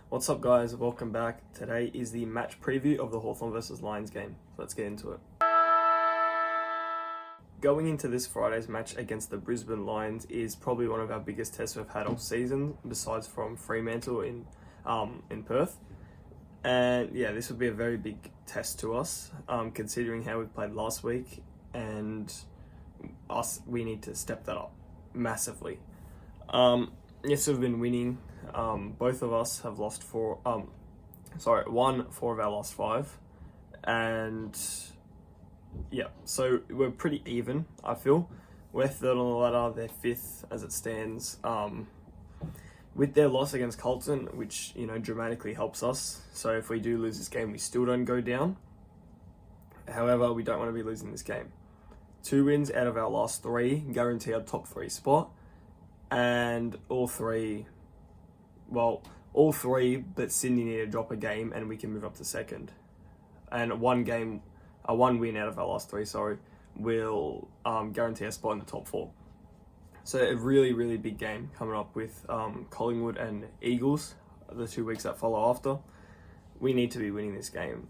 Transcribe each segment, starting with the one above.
What's up, guys? Welcome back. Today is the match preview of the Hawthorn versus Lions game. Let's get into it. Going into this Friday's match against the Brisbane Lions is probably one of our biggest tests we've had all season, besides from Fremantle in Perth. And yeah, this would be a very big test to us, considering how we played last week, and we need to step that up massively. Yes, we've been winning. Both of us have won 4 of our last 5, and yeah, so we're pretty even. I feel we're third on the ladder, they're 5th as it stands. With their loss against Carlton, which dramatically helps us. So if we do lose this game, we still don't go down. However, we don't want to be losing this game. 2 wins out of our last 3 guarantee our top 3 spot, and all three, but Sydney need to drop a game and we can move up to second. And one win out of our last 3, will guarantee a spot in the top 4. So a really, really big game coming up with Collingwood and Eagles, the 2 weeks that follow after. We need to be winning this game.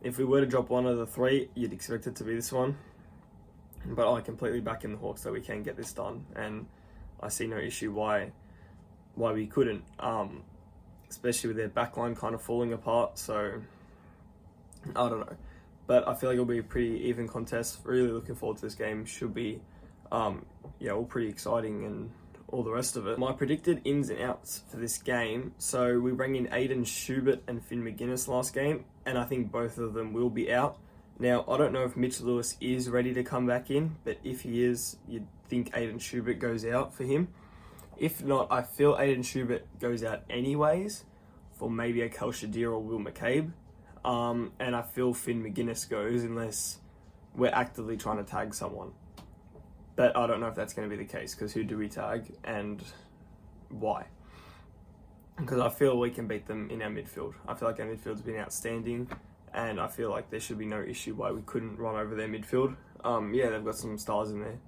If we were to drop one of the 3, you'd expect it to be this one. But I completely back in the Hawks that we can get this done, and I see no issue why we couldn't, especially with their backline kind of falling apart. So I don't know, but I feel like it'll be a pretty even contest. Really looking forward to this game. Should be all pretty exciting and all the rest of it. My predicted ins and outs for this game. So we bring in Aiden Schubert and Finn McGuinness last game, and I think both of them will be out. Now, I don't know if Mitch Lewis is ready to come back in, but if he is, you'd think Aiden Schubert goes out for him. If not, I feel Aiden Schubert goes out anyways for maybe a Kel Shadir or Will McCabe. And I feel Finn McGuinness goes unless we're actively trying to tag someone. But I don't know if that's going to be the case, because who do we tag and why? Because I feel we can beat them in our midfield. I feel like our midfield's been outstanding, and I feel like there should be no issue why we couldn't run over their midfield. Yeah, they've got some stars in there,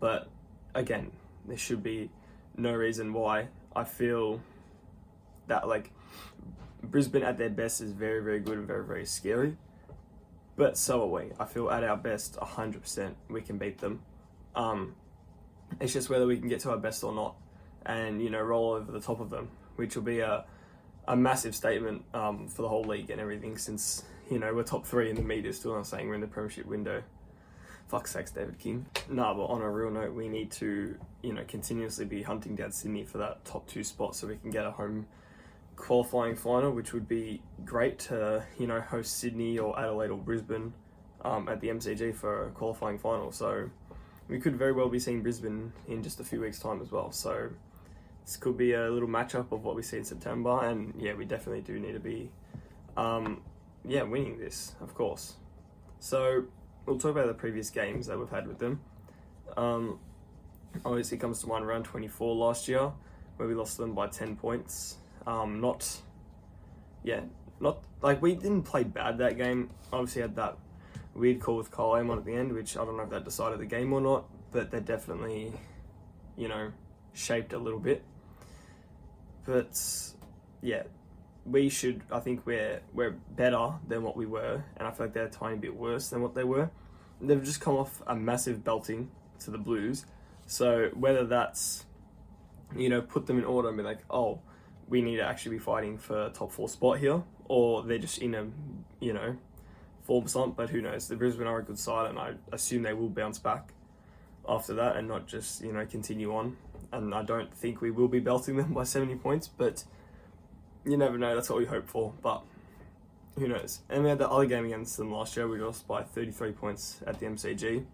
but again, there should be no reason why. I feel that Brisbane at their best is very, very good and very, very scary, but so are we. I feel at our best, 100%, we can beat them. It's just whether we can get to our best or not, and roll over the top of them, which will be a massive statement for the whole league and everything, since we're top 3 in the media, still not saying we're in the premiership window. Fuck sakes, David King. Nah, but on a real note, we need to continuously be hunting down Sydney for that top 2 spot, so we can get a home qualifying final, which would be great to host Sydney or Adelaide or Brisbane at the MCG for a qualifying final. So we could very well be seeing Brisbane in just a few weeks' time as well. So this could be a little matchup of what we see in September, and yeah, we definitely do need to be winning this, of course. So we'll talk about the previous games that we've had with them. Obviously comes to mind round 24 last year, where we lost them by 10 points. We didn't play bad that game. Obviously had that weird call with Kyle Amon at the end, which I don't know if that decided the game or not, but they definitely, shaped a little bit. But yeah, I think we're better than what we were, and I feel like they're a tiny bit worse than what they were. They've just come off a massive belting to the Blues, so whether that's, put them in order and be like, oh, we need to actually be fighting for a top 4 spot here, or they're just in a, form slump, but who knows. The Brisbane are a good side, and I assume they will bounce back after that and not just, continue on. And I don't think we will be belting them by 70 points, but you never know. That's what we hope for, but who knows. And we had the other game against them last year. We lost by 33 points at the MCG.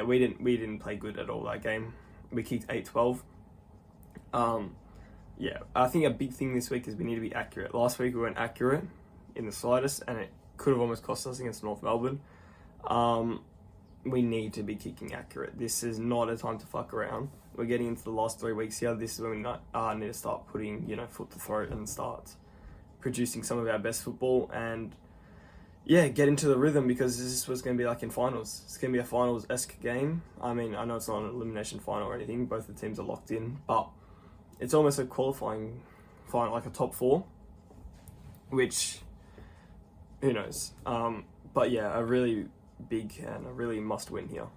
We didn't play good at all that game. We kicked 8-12. I think a big thing this week is we need to be accurate. Last week we weren't accurate in the slightest, and it could have almost cost us against North Melbourne. We need to be kicking accurate. This is not a time to fuck around. We're getting into the last 3 weeks here. This is when we need to start putting, foot to throat and start producing some of our best football and, get into the rhythm, because this is what's going to be like in finals. It's going to be a finals-esque game. I mean, I know it's not an elimination final or anything. Both the teams are locked in, but it's almost a qualifying find like a top 4, which who knows. But yeah, a really big and a really must win here.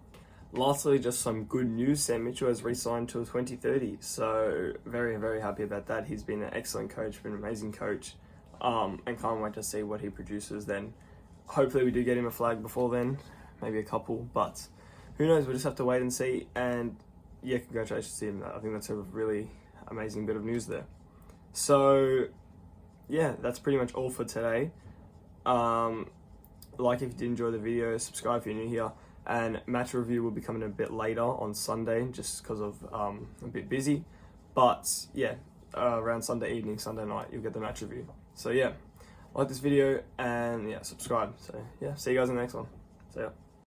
Lastly, just some good news. Sam Mitchell has re-signed till 2030, so very, very happy about that. He's been an excellent coach, been an amazing coach, and can't wait to see what he produces then. Hopefully we do get him a flag before then, maybe a couple, but who knows, we'll just have to wait and see. And yeah, congratulations to him. I think that's a really amazing bit of news there. So yeah, that's pretty much all for today. Like if you did enjoy the video, subscribe if you're new here, and match review will be coming a bit later on Sunday just because of a bit busy, but yeah, around Sunday evening, Sunday night, you'll get the match review. So yeah, like this video and yeah, subscribe. So yeah, see you guys in the next one. See ya.